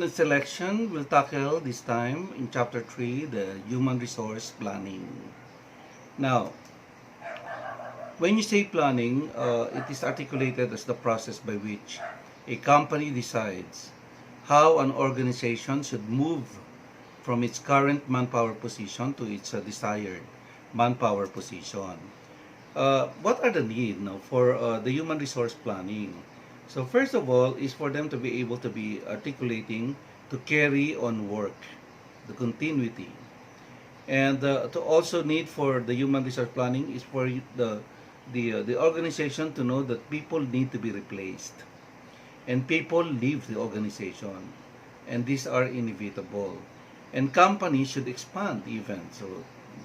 and selection will tackle this time in chapter 3, the human resource planning. Now, when you say planning, it is articulated as the process by which a company decides how an organization should move from its current manpower position to its desired manpower position. What are the needs now for the human resource planning? So first of all is for them to be able to be articulating to carry on work, the continuity. And to also need for the human resource planning is for the organization to know that people need to be replaced. And people leave the organization. And these are inevitable. And companies should expand even. So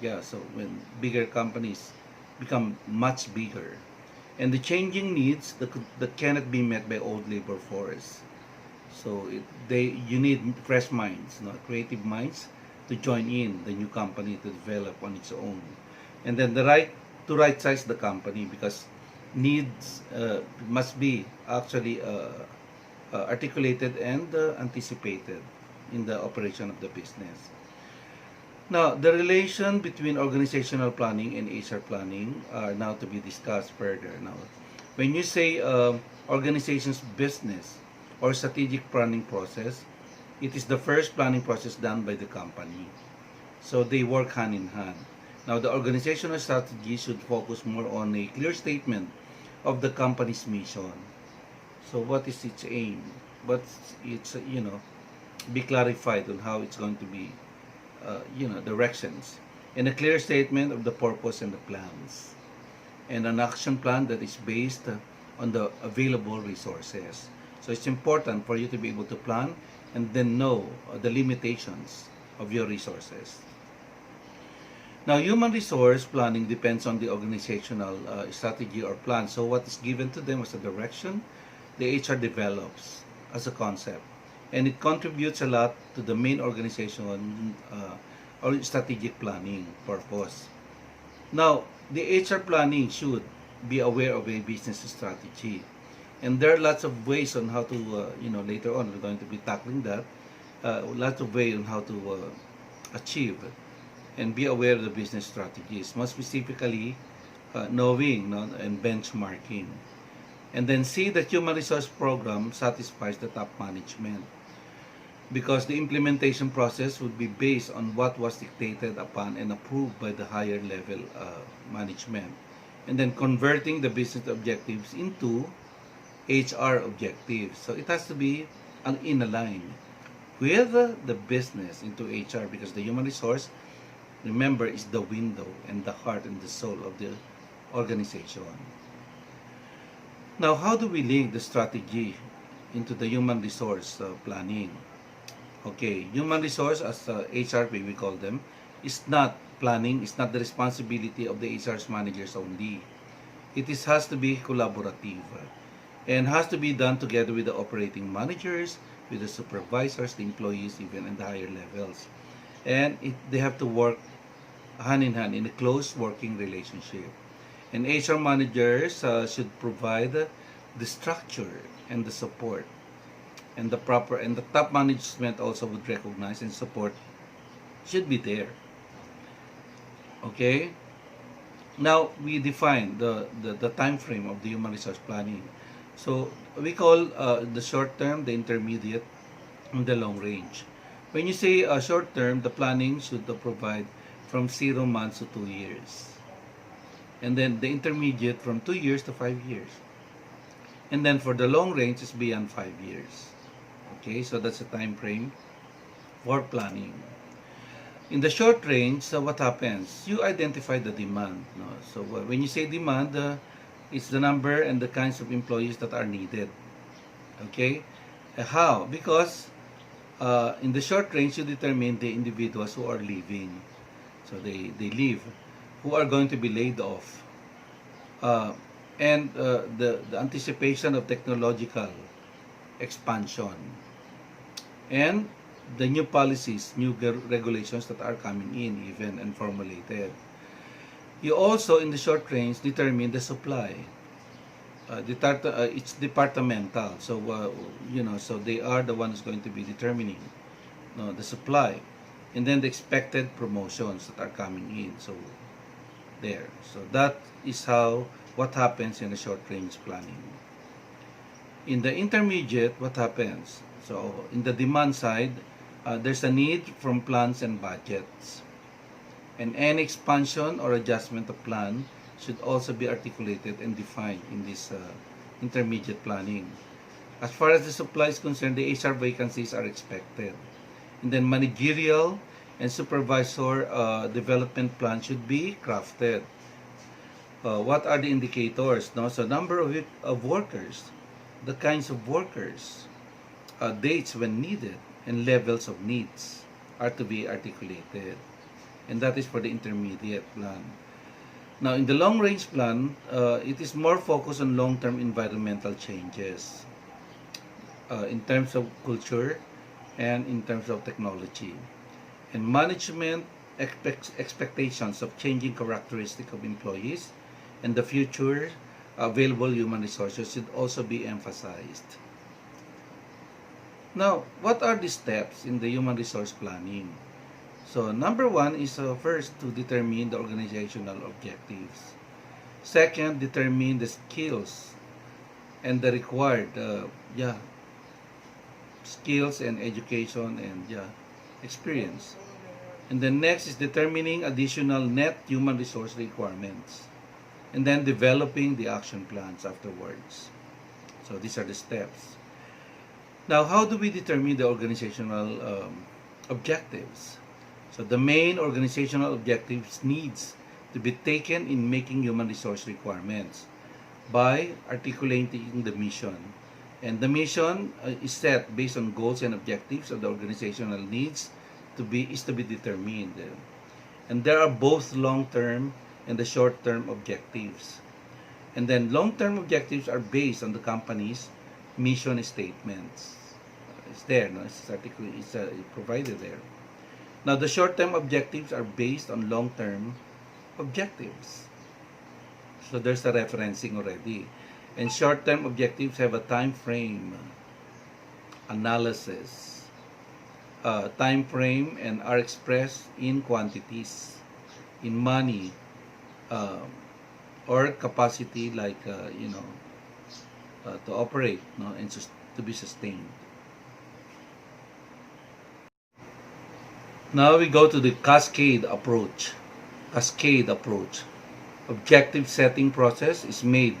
yeah, so when bigger companies become much bigger. And the changing needs that cannot be met by old labor force. So you need fresh minds, creative minds to join in the new company to develop on its own. And then to right size the company because needs must be actually articulated and anticipated in the operation of the business. Now, the relation between organizational planning and HR planning are now to be discussed further. Now, when you say organization's business or strategic planning process, it is the first planning process done by the company. So they work hand in hand. Now, the organizational strategy should focus more on a clear statement of the company's mission. So what is its aim? What's its, be clarified on how it's going to be, directions. And a clear statement of the purpose and the plans. And an action plan that is based on the available resources. So it's important for you to be able to plan and then know the limitations of your resources. Now, human resource planning depends on the organizational strategy or plan. So what is given to them as a direction, the HR develops as a concept. And it contributes a lot to the main organization or strategic planning purpose. Now, the HR planning should be aware of a business strategy. And there are lots of ways on how to, later on we're going to be tackling that. Lots of ways on how to achieve and be aware of the business strategies. More specifically, knowing and benchmarking. And then see that human resource program satisfies the top management. Because the implementation process would be based on what was dictated upon and approved by the higher level management. And then converting the business objectives into HR objectives. So it has to be in line with the business into HR because the human resource, remember, is the window and the heart and the soul of the organization. Now, how do we link the strategy into the human resource planning? Okay, human resource as HRP we call them is not planning, it's not the responsibility of the HR's managers only. It has to be collaborative and has to be done together with the operating managers, with the supervisors, the employees even in the higher levels. And they have to work hand in hand in a close working relationship. And HR managers should provide the structure and the support and the top management also would recognize and support should be there. Okay? Now, we define the time frame of the human resource planning. So, we call the short term, the intermediate, and the long range. When you say short term, the planning should provide from 0 months to 2 years. And then the intermediate from 2 years to 5 years. And then for the long range, it's beyond 5 years. Okay, so that's the time frame for planning. In the short range, so what happens? You identify the demand. No? So when you say demand, it's the number and the kinds of employees that are needed. Okay? How? Because in the short range, you determine the individuals who are leaving. So they leave, who are going to be laid off. And the anticipation of technological expansion. And the new policies, new regulations that are coming in even and formulated. You also, in the short range, determine the supply. it's departmental. So so they are the ones going to be determining the supply, and then the expected promotions that are coming in. So there. So that is how what happens in the short range planning. In the intermediate, what happens? So in the demand side, there's a need from plans and budgets. And any expansion or adjustment of plan should also be articulated and defined in this intermediate planning. As far as the supply is concerned, the HR vacancies are expected. And then managerial and supervisor development plan should be crafted. What are the indicators? No? So number of workers, the kinds of workers, dates when needed, and levels of needs are to be articulated. And that is for the intermediate plan. Now, in the long-range plan, it is more focused on long-term environmental changes in terms of culture and in terms of technology. And management expectations of changing characteristics of employees and the future available human resources should also be emphasized. Now, what are the steps in the human resource planning? So, number one is first to determine the organizational objectives. Second, determine the skills and the required skills and education and experience. And then next is determining additional net human resource requirements. And then developing the action plans afterwards. So these are the steps. Now, how do we determine the organizational objectives? So the main organizational objectives needs to be taken in making human resource requirements by articulating the mission. And the mission is set based on goals and objectives of the organizational needs is to be determined. And there are both long-term and the short-term objectives. And then long-term objectives are based on the company's mission statements. It's there, no? It's provided there. Now, the short-term objectives are based on long-term objectives. So there's a referencing already. And short-term objectives have a time frame analysis, time frame, and are expressed in quantities, in money, or capacity, like to operate, and to be sustained. Now we go to the Cascade Approach. Cascade Approach. Objective setting process is made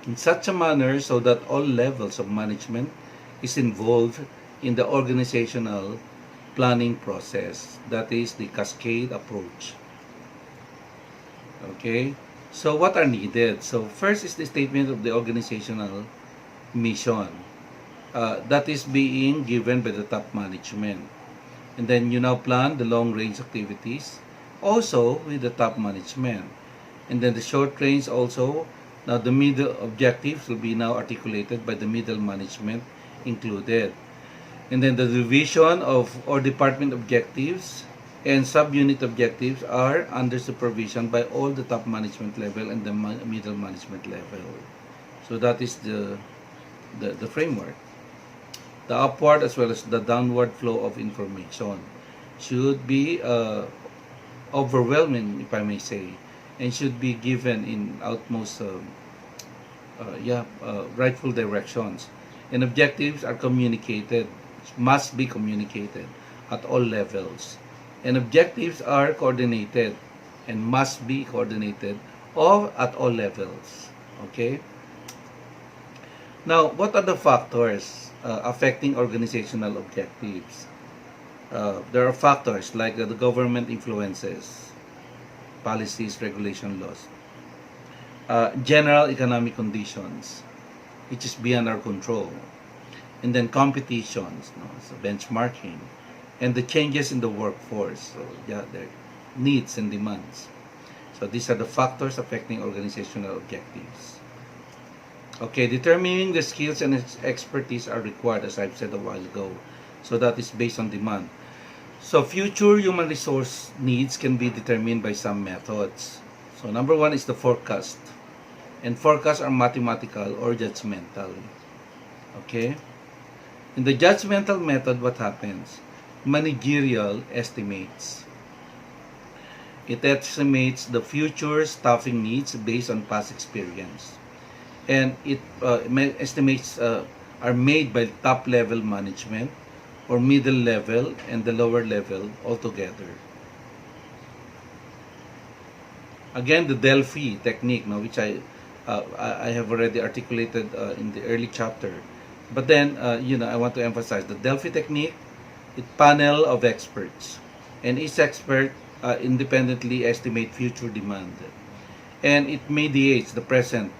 in such a manner so that all levels of management is involved in the organizational planning process. That is the Cascade Approach. Okay, so what are needed? So first is the statement of the organizational mission that is being given by the top management. And then you now plan the long range activities also with the top management. And then the short range also. Now the middle objectives will be now articulated by the middle management included. And then the division of or department objectives and subunit objectives are under supervision by all the top management level and the middle management level. So that is the framework. The upward as well as the downward flow of information should be overwhelming, if I may say, and should be given in utmost rightful directions. And objectives are communicated, must be communicated at all levels. And objectives are coordinated and must be coordinated at all levels. Okay? Now, what are the factors affecting organizational objectives? There are factors like the government influences, policies, regulation, laws, general economic conditions, which is beyond our control, and then competitions, so benchmarking, and the changes in the workforce, so their needs and demands. So these are the factors affecting organizational objectives. Okay, determining the skills and expertise are required, as I've said a while ago. So that is based on demand. So future human resource needs can be determined by some methods. So number one is the forecast. and forecasts are mathematical or judgmental. Okay? In the judgmental method, what happens? Managerial estimates. It estimates the future staffing needs based on past experience. And estimates are made by top level management or middle level and the lower level altogether. Again, the Delphi technique, which I have already articulated in the early chapter. But then, I want to emphasize the Delphi technique. It panel of experts, and each expert independently estimate future demand, and it mediates the present.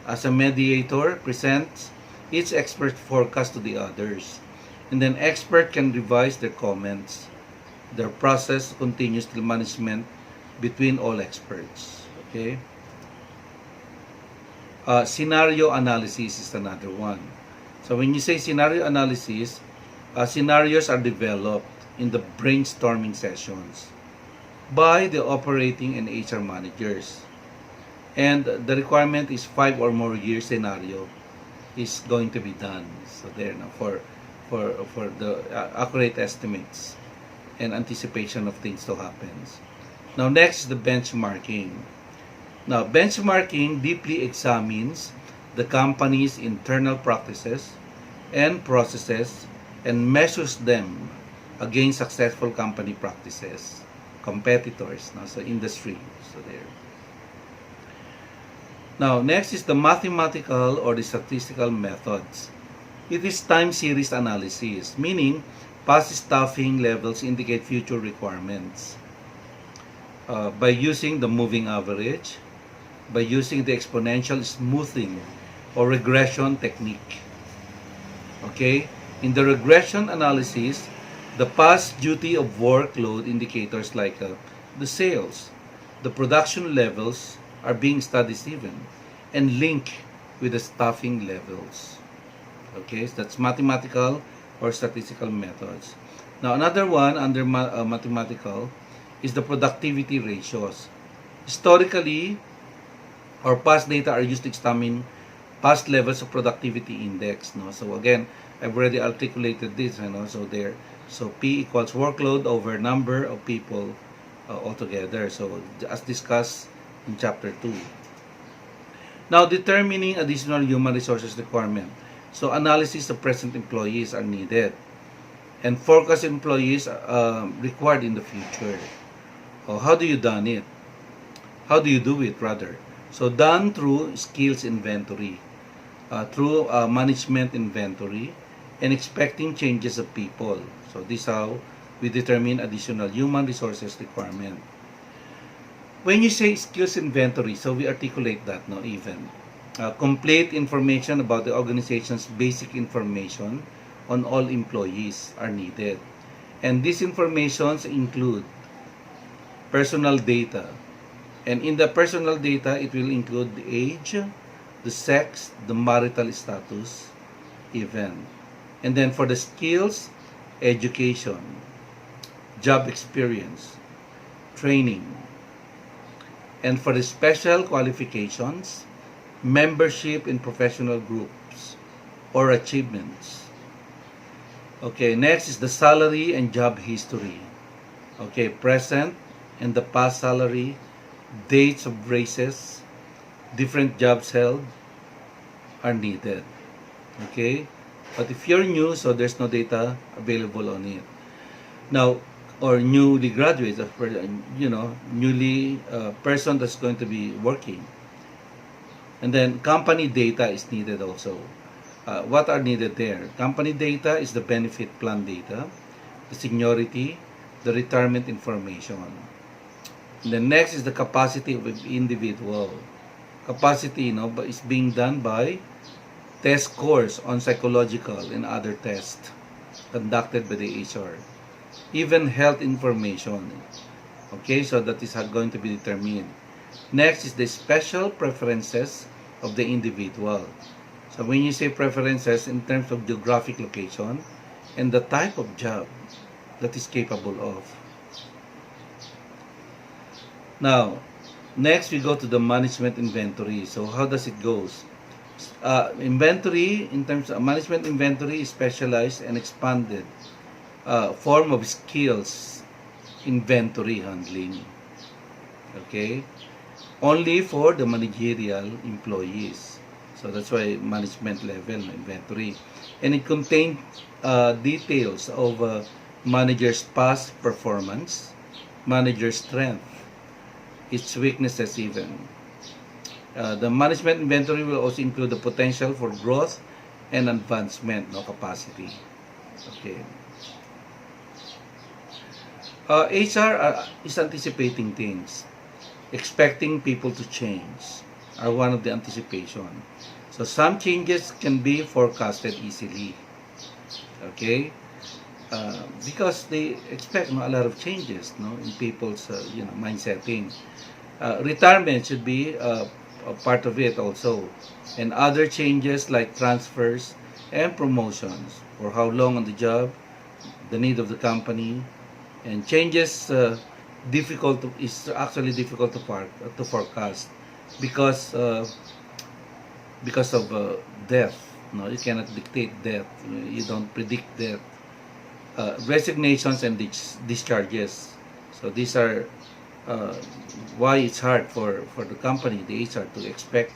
As a mediator, presents each expert forecast to the others, and then expert can revise their comments. Their process continues till management between all experts. Okay. Scenario analysis is another one. So when you say scenario analysis, scenarios are developed in the brainstorming sessions by the operating and HR managers. And the requirement is 5 or more year scenario is going to be done. So there now for the accurate estimates and anticipation of things to happen. Now next is the benchmarking. Now benchmarking deeply examines the company's internal practices and processes and measures them against successful company practices, competitors, so industry. So there. Now, next is the mathematical or the statistical methods. It is time series analysis, meaning past staffing levels indicate future requirements by using the moving average, by using the exponential smoothing or regression technique. Okay? In the regression analysis, the past duty of workload indicators like the sales, the production levels are being studied even and linked with the staffing levels. Okay, so that's mathematical or statistical methods. Now another one under mathematical is the productivity ratios. Historically, our past data are used to examine past levels of productivity index. So again, I've already articulated this. So there. So P equals workload over number of people altogether. So as discussed in chapter 2. Now, determining additional human resources requirement. So analysis of present employees are needed. And forecast employees required in the future. How do you done it? How do you do it rather? So done through skills inventory, through management inventory, and expecting changes of people. So this is how we determine additional human resources requirement. When you say skills inventory, so we articulate that even. Complete information about the organization's basic information on all employees are needed. And these informations include personal data. And in the personal data, it will include the age, the sex, the marital status, even. And then for the skills, education, job experience, training. And for the special qualifications, membership in professional groups or achievements. Okay, next is the salary and job history. Okay, present and the past salary, dates of raises, different jobs held are needed. Okay, but if you're new, so there's no data available on it. Now, or newly graduates, newly person that's going to be working. And then company data is needed also. What are needed there? Company data is the benefit plan data, the seniority, the retirement information. And the next is the capacity of the individual. Capacity, is being done by test scores on psychological and other tests conducted by the HR. Even health information. Okay, so that is going to be determined. Next is the special preferences of the individual. So when you say preferences in terms of geographic location and the type of job that is capable of. Now, Next, we go to the management inventory. So how does it goes? Inventory, in terms of management inventory, is specialized and expanded form of skills inventory handling. Okay? Only for the managerial employees. So that's why management level inventory. And it contains details of manager's past performance, manager's strength, its weaknesses even. The management inventory will also include the potential for growth and advancement, no capacity. Okay. HR is anticipating things, expecting people to change are one of the anticipation. So some changes can be forecasted easily. Okay, because they expect a lot of changes, in people's mindsetting. Retirement should be a part of it also, and other changes like transfers and promotions, or how long on the job, the need of the company, and changes is actually difficult to forecast because of death. No, you cannot dictate death. You don't predict death. Resignations and discharges. So these are why it's hard for the company, the HR, to expect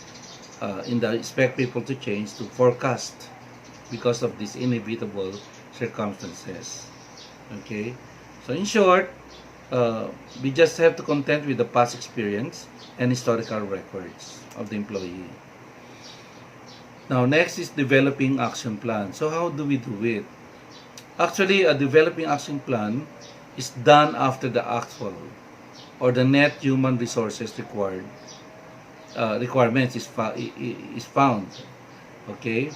people to change, to forecast because of these inevitable circumstances. Okay, so in short, we just have to content with the past experience and historical records of the employee. Now, next is developing action plan. So how do we do it? Actually, a developing action plan is done after the actual or the net human resources requirements is found. Okay.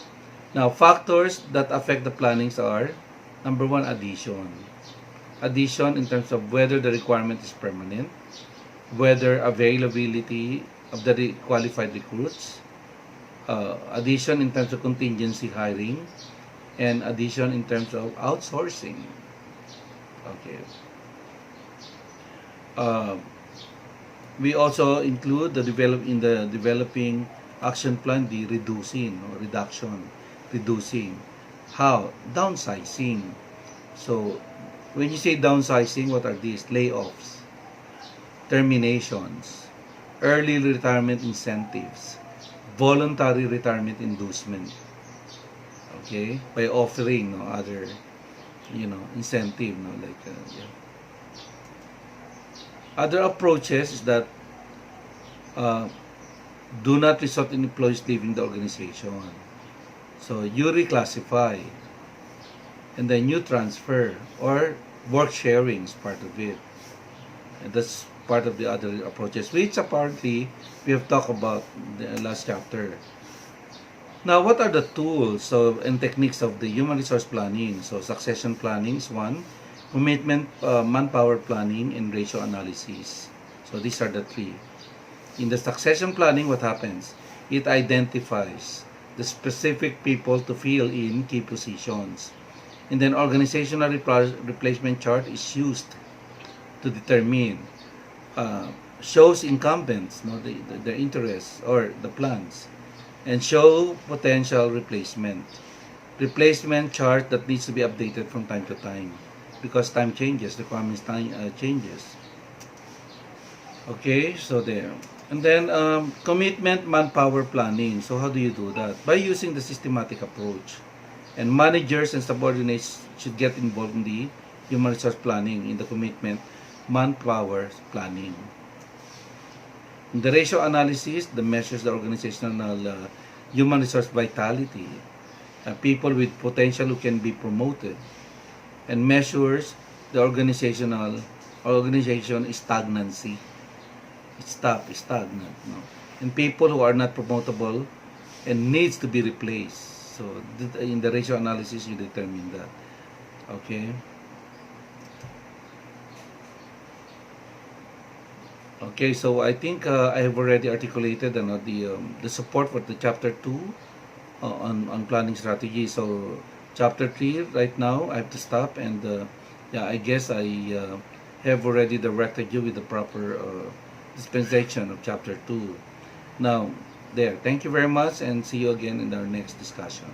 Now, factors that affect the plannings are: number one, addition. Addition in terms of whether the requirement is permanent, whether availability of the qualified recruits, addition in terms of contingency hiring, and addition in terms of outsourcing. Okay. We also include in the developing action plan the reducing. How? Downsizing. So when you say downsizing, what are these? Layoffs, terminations, early retirement incentives, voluntary retirement inducement. Okay, by offering other incentive, like yeah. Other approaches is that do not result in employees leaving the organization. So you reclassify, and then you transfer, or work sharing is part of it. And that's part of the other approaches, which apparently we have talked about the last chapter. Now, what are the tools and techniques of the human resource planning? So succession planning is one, commitment, manpower planning, and ratio analysis. So these are the three. In the succession planning, what happens? It identifies the specific people to fill in key positions. And then organizational replacement chart is used to determine, shows incumbents, their interests or the plans, and show potential replacement. Replacement chart that needs to be updated from time to time because time changes, requirements changes. Okay, so there. And then commitment manpower planning. So how do you do that? By using the systematic approach. And managers and subordinates should get involved in the human resource planning, in the commitment manpower planning. In the ratio analysis, the measures the organizational human resource vitality, people with potential who can be promoted, and measures the organization stagnancy. It's stagnant, and people who are not promotable and needs to be replaced. So in the ratio analysis, you determine that. Okay. Okay, so I think I have already articulated the support for the chapter 2 on planning strategy. So chapter 3 right now I have to stop, and yeah, I guess I have already directed you with the proper dispensation of chapter 2. Now, there. Thank you very much and see you again in our next discussion.